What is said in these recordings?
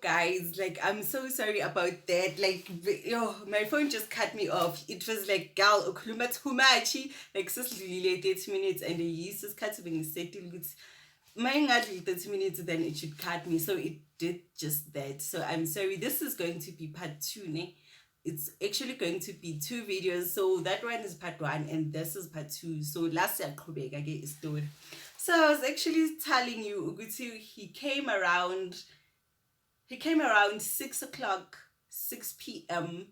guys, like, I'm so sorry about that. Like, my phone just cut me off. It was like, gal, ukhuluma too much. Like, sesidlulile 30 minutes and yisikhathi bengisetile ukuthi mayingadluli 30 minutes, then it should cut me. So it did just that. So I'm sorry. This is going to be part 2, ne? It's actually going to be 2 videos. So that one is part 1 and this is part 2. So last year I get story. So I was actually telling you, Uguti, he came around 6 o'clock, 6 p.m.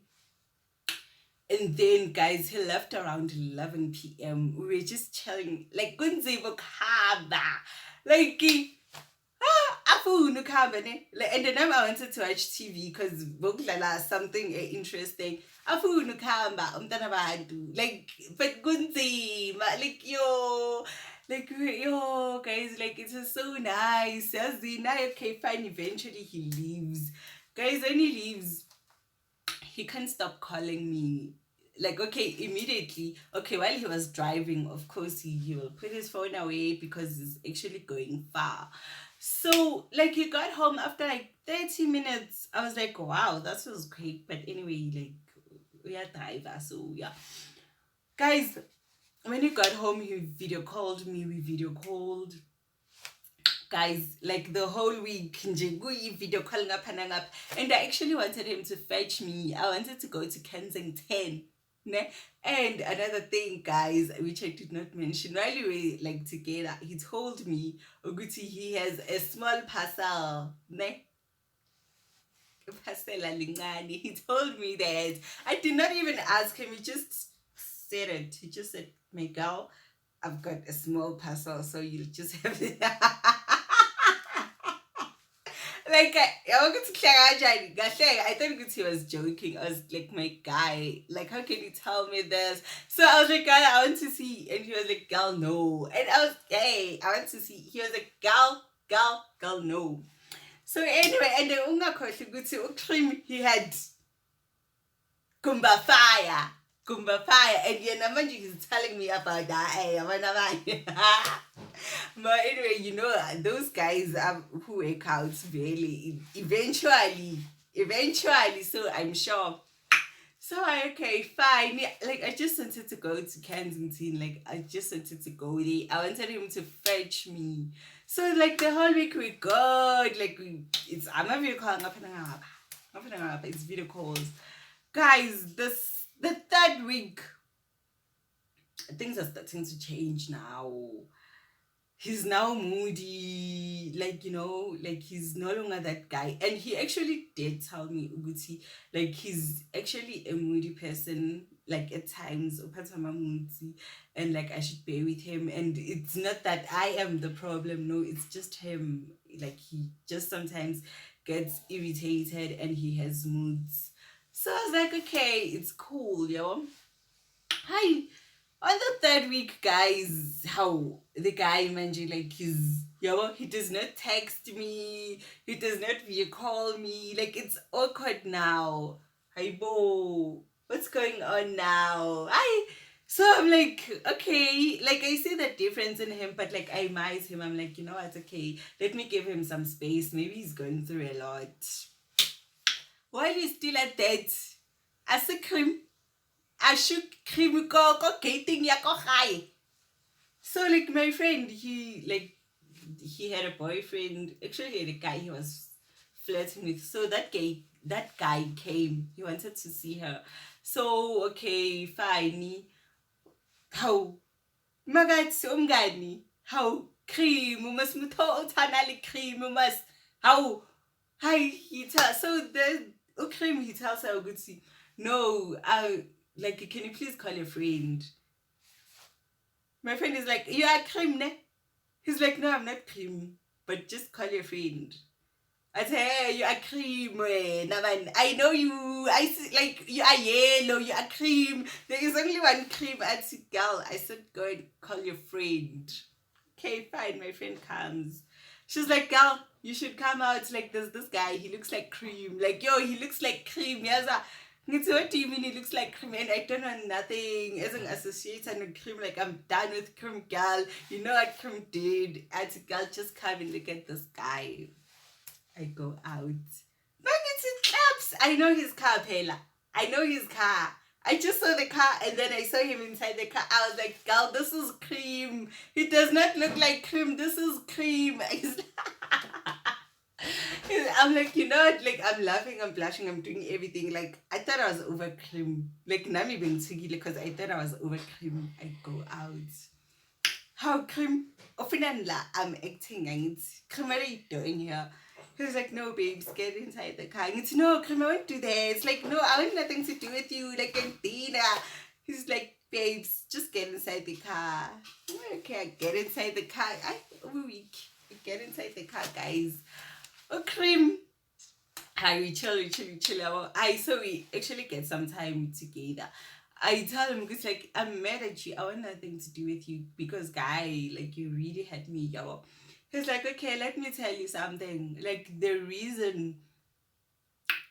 And then, guys, he left around 11 p.m. We were just chilling. Like, kunzima khaba. Like, afuna ukuhamba ne. Like, and then I wanted to watch TV because bokudlala something interesting. Afuna ukuhamba umntana bantu. Like, but kunzima. Like, guys, like, it was so nice. Okay, fine. Eventually, he leaves. Guys, when he leaves, he can't stop calling me. Like, okay, immediately. Okay, while he was driving, of course, he will put his phone away because he's actually going far. So, like, he got home after like 30 minutes. I was like, wow, that was quick. But anyway, like, we are driver, so yeah. Guys, when he got home, he video called me. We video called. Guys, like the whole week, video calling up and up. And I actually wanted him to fetch me. I wanted to go to Kensington. Ne? And another thing, guys, which I did not mention, while we were like together, he told me, Oguti, he has a small parcel. Ne? He told me that. I did not even ask him, he just said it. He just said, my girl, I've got a small parcel, so you'll just have it. Like, I thought he was joking. I was like, my guy, like, how can you tell me this? So I was like, guy, I want to see. And he was like, girl, no. And I was, hey, I want to see. He was like, girl, no. So anyway, and then he had Kumba Fire. And yeah, he's telling me about that. Hey, but anyway, those guys who wake out really eventually. So I'm sure. So okay, fine. Yeah, like, I just wanted to go to Kensington. Like, I just wanted to go there. I wanted him to fetch me. So like the whole week we good. Like, I'm not video calling up. It's video calls. Guys, the 3rd week, things are starting to change now. He's now moody, like, like, he's no longer that guy. And he actually did tell me, Uguti, like, he's actually a moody person, like, at times, and like, I should bear with him. And it's not that I am the problem, no, it's just him. Like, he just sometimes gets irritated and he has moods. So I was like, okay, it's cool, yo. Hi. On the 3rd week, guys, how the guy managing, like, he does not text me, he does not video call me. Like, it's awkward now. Hi, Bo, what's going on now? So I'm like, okay, like, I see the difference in him, but like, I miss him. I'm like, it's okay. Let me give him some space. Maybe he's going through a lot. While he's still at that, as a cream, I should cream ko gating ya ko gae. So like, my friend, he had a boyfriend. Actually, he had a guy he was flirting with. So that guy came. He wanted to see her. So okay, fine. How magatsi umngani? How cream umas mutho uthana cream umas how hi he tells, so the cream, he tells her, Uguti, no, like, can you please call your friend? My friend is like, you are cream, ne? He's like, no, I'm not cream, but just call your friend. I say, hey, you are cream, I know you. I see, like, you are yellow, you are cream. There is only one cream. I said, girl, I said, go and call your friend. Okay, fine. My friend comes. She's like, girl, you should come out. Like, there's this guy. He looks like cream. Like, yo, he looks like cream. Yes, what do you mean he looks like cream? And I don't know nothing as an associated with cream. Like, I'm done with cream, girl. You know what cream did? I said, girl, just come and look at this guy. I go out. oops, I know his car, Pela. I know his car. I just saw the car and then I saw him inside the car. I was like, girl, this is cream. It does not look like cream. This is cream. I'm like, you know what? Like, I'm laughing, I'm blushing, I'm doing everything. Like, I thought I was over cream. Like, Nami being tsugi because I thought I was over cream. I go out. How cream? Ofinanla, I'm acting. And it's cream, what are you doing here? He was like, no, babes, get inside the car. And it's no, cream, I won't do that. It's like, no, I want nothing to do with you. Like, and dinner. He's like, babes, just get inside the car. Okay, I get inside the car. I'm weak. I get inside the car, guys. Oh, cream. Hi, we chill. So we actually get some time together. I tell him, because like, I'm mad at you. I want nothing to do with you because, guy, like, you really had me, yo. He's like, okay, let me tell you something. Like, the reason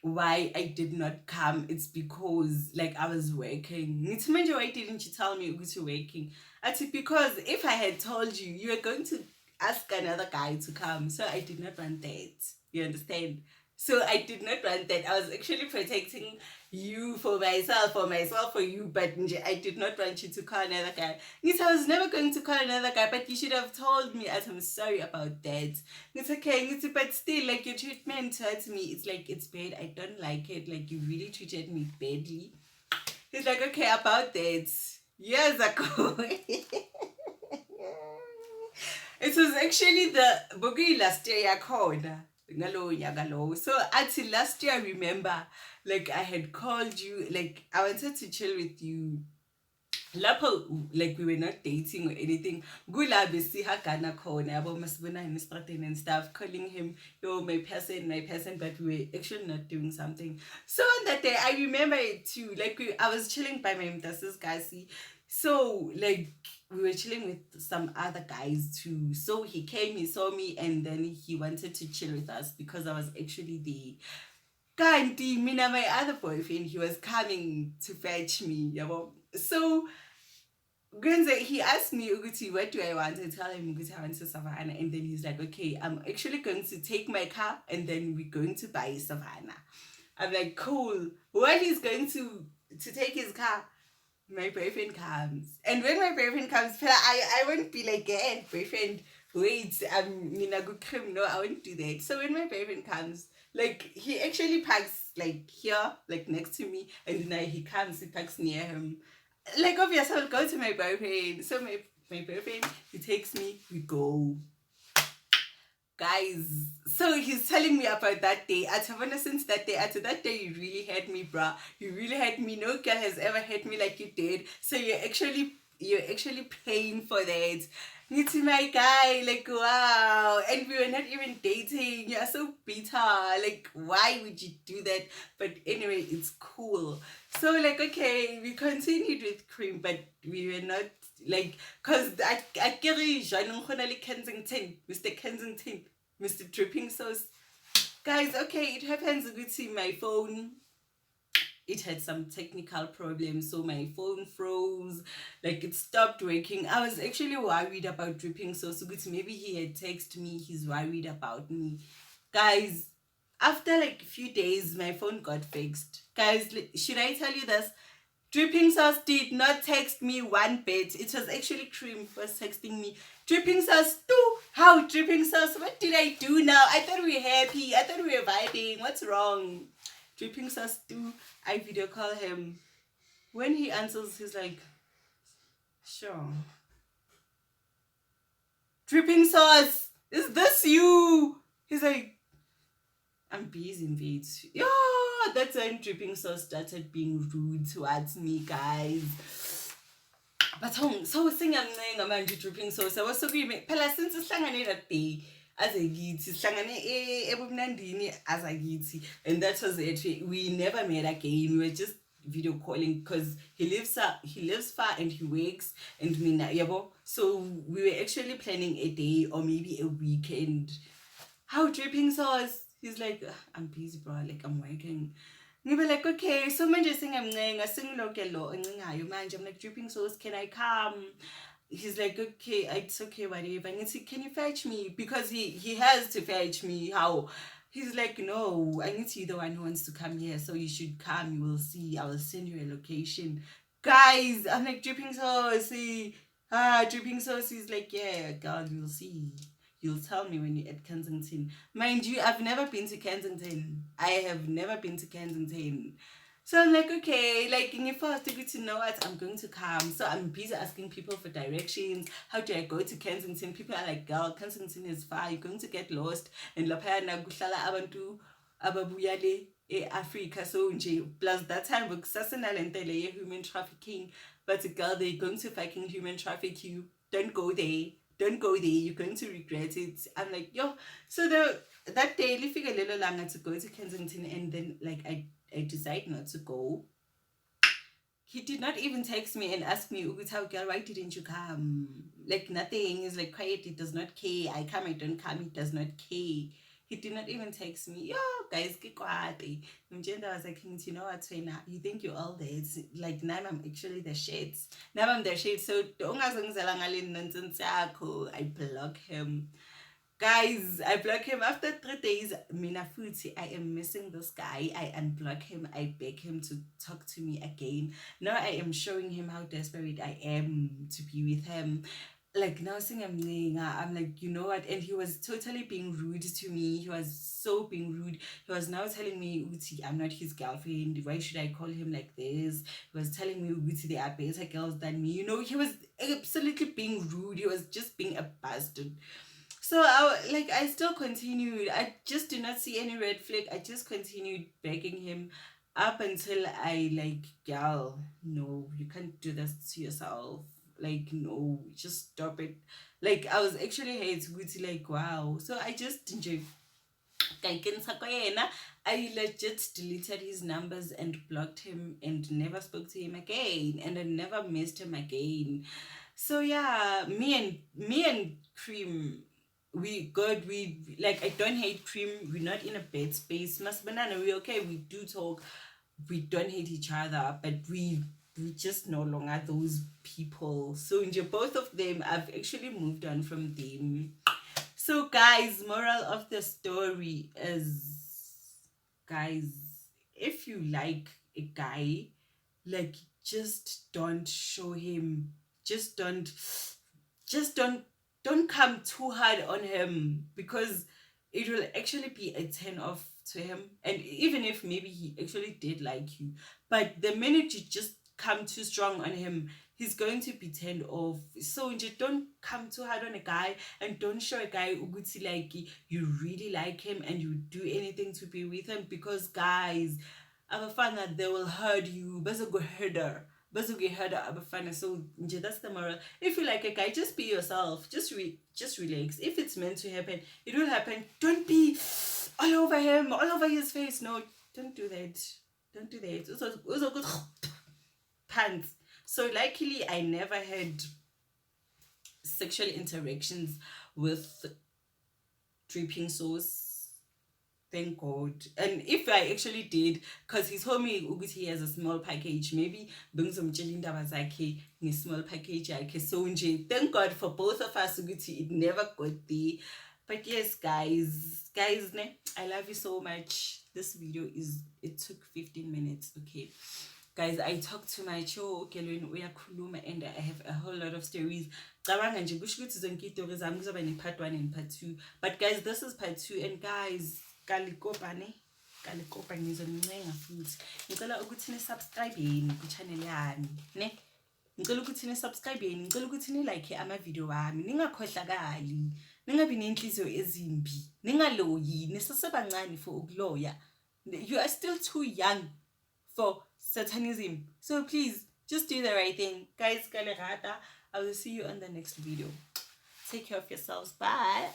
why I did not come, it's because, like, I was working. It's major, why didn't you tell me you're working? I said, because if I had told you, you were going to ask another guy to come. So I did not want that. You understand? So I did not want that. I was actually protecting you for myself for you, but I did not want you to call another guy. Yes, I was never going to call another guy, but you should have told me. As I'm sorry about that. It's okay, but still, like, your treatment towards me, it's like, it's bad. I don't like it. Like, you really treated me badly. He's like, okay, about that. Years ago. It was actually the Bogi last year yakhona. So until last year, I remember, like, I had called you, like, I wanted to chill with you. Lapho, like, we were not dating or anything. Gula besiha kana khona yabo masibona in and stuff, calling him, yo, my person, but we were actually not doing something. So on that day, I remember it too. Like, I was chilling by my mtasis Gasi. So, like, we were chilling with some other guys too. So he came, he saw me, and then he wanted to chill with us because I was actually the Kanti, Mina, my other boyfriend, he was coming to fetch me. Yabo. So Gwenze, he asked me, Uguti, what do I want? I tell him, Uguti, I want to Savannah. And then he's like, okay, I'm actually going to take my car and then we're going to buy Savannah. I'm like, cool. While he's going to take his car, my boyfriend comes. And when my boyfriend comes, I won't be like, yeah, boyfriend, wait, I'm a good criminal. No, I won't do that. So when my boyfriend comes, like, he actually parks like here, like next to me, and then he comes, he parks near him. Like, obviously, I'll go to my boyfriend. So my boyfriend, he takes me, we go. Guys, so he's telling me about that day. At since that day, after that day, you really had me, bruh. You really had me. No girl has ever had me like you did. So you're actually paying for that. It's my guy, like, wow. And we were not even dating. You're so bitter. Like, why would you do that? But anyway, it's cool. So, like, okay, we continued with cream, but we were not, like, because I carry Kensington, Mr. Kensington, Mr. Dripping Sauce. Guys, okay, it happens with my phone. It had some technical problems, so my phone froze, like, it stopped working. I was actually worried about Dripping Sauce. Maybe he had texted me, he's worried about me. Guys, after like a few days, my phone got fixed. Guys, should I tell you this? Dripping Sauce did not text me one bit. It was actually Cream who was texting me. Dripping Sauce too. How Dripping Sauce? What did I do now? I thought we were happy. I thought we were vibing. What's wrong? Dripping Sauce too. I video call him. When he answers, he's like, sure. Dripping Sauce, is this you? He's like, I'm busy, mate. Yeah, that's when Dripping Sauce started being rude towards me, guys. But so singing manje Dripping Sauce. I was so good. Phela since sihlangane that day as a githi, sihlangane ebumnandini as a githi, and that was it. We never met again. We were just video calling because he lives far and he works and me yabo. So we were actually planning a day or maybe a weekend. How Dripping Sauce? He's like, I'm busy, bro. Like, I'm working. We were like, okay, so manje singilokelo encingayo manje. I'm like, Dripping Sauce, can I come? He's like, okay, it's okay, whatever. And he said, can you fetch me? Because he has to fetch me. How? He's like, no, I need to be the one who wants to come here. So you should come. You will see. I will send you a location. Guys, I'm like, dripping sauce. Dripping sauce. He's like, yeah, girl, you'll see. You'll tell me when you're at Kensington. Mind you, I've never been to Kensington. I have never been to Kensington. So I'm like, okay, like, in your first good to know what I'm going to come. So I'm busy asking people for directions. How do I go to Kensington? People are like, girl, Kensington is far. You're going to get lost. And lapha na kuhlala abantu ababuya le Africa. So nje, plus that time kusasena le human trafficking. But girl, they're going to fucking human traffic you. Don't go there. Don't go there. You're going to regret it. I'm like, yo. So that day, I figured a little longer to go to Kensington, and then like I decided not to go. He did not even text me and ask me, Ugutau girl, why didn't you come? Like nothing. He's like quiet, he does not care. I come, I don't come, he does not care. He did not even text me. Yo, guys, kikwati. Mjenda was like, you know what, Swena, you think you're all there. It's like now I'm actually the shades. Now I'm the shades. So don't nonsense. I block him. Guys, I block him after 3 days. Mina Futi, I am missing this guy. I unblock him. I beg him to talk to me again. Now I am showing him how desperate I am to be with him. Like now seeing him, I'm like, you know what? And he was totally being rude to me. He was so being rude. He was now telling me, Uti, I'm not his girlfriend. Why should I call him like this? He was telling me, Uti, there are better girls than me. You know, he was absolutely being rude. He was just being a bastard. So I still continued. I just did not see any red flag. I just continued begging him up until I like, gal, no, you can't do this to yourself. Like, no, just stop it. Like I was actually hate Gucci, like, wow. So I just enjoyed. I legit deleted his numbers and blocked him and never spoke to him again. And I never missed him again. So yeah, me and Cream, we like, I don't hate Cream. We're not in a bad space. Mas banana, we okay, we do talk. We don't hate each other, but we just no longer those people. So both of them, I've actually moved on from them. So guys, moral of the story is, guys, if you like a guy, like, just don't show him, just don't come too hard on him, because it will actually be a turn off to him. And even if maybe he actually did like you, but the minute you just come too strong on him, he's going to be turned off. So just don't come too hard on a guy, and don't show a guy uguti like you really like him and you do anything to be with him, because guys, abafana, they will hurt you. Bazogo herder. Bazogo herder abafana. So that's the moral. If you like a guy, just be yourself. Just relax. If it's meant to happen, it will happen. Don't be all over him, all over his face. No, don't do that. Don't do that. Also good pants. So luckily I never had sexual interactions with dripping sauce. Thank God. And if I actually did, because he told me ukuthi he has a small package, maybe bengizomtshela indaba zakhe nge-small package yakhe. So nje, thank God for both of us ukuthi it never got there. But yes, guys, ne, I love you so much. This video it took 15 minutes, okay? Guys, I talk too much. And I have a whole lot of stories. Cabanga nje kusho ukuthi zonke izitori zami kuzoba ne-part 1 and part 2. But guys, this is part 2. And guys, kalikopa ngizoncenga futhi. Ngicela ukuthi ni-subscribe ku-channel yami, ne? Ngicela ukuthi ni-subscribe, ngicela ukuthi ni-like ama-video wami. Ningakhohlakali. Ningabi nenhliziyo ezimbi. Ningaloyi, nisasebancane for ukuloya. You are still too young for satanism. So please, just do the right thing. Guys, I will see you on the next video. Take care of yourselves. Bye.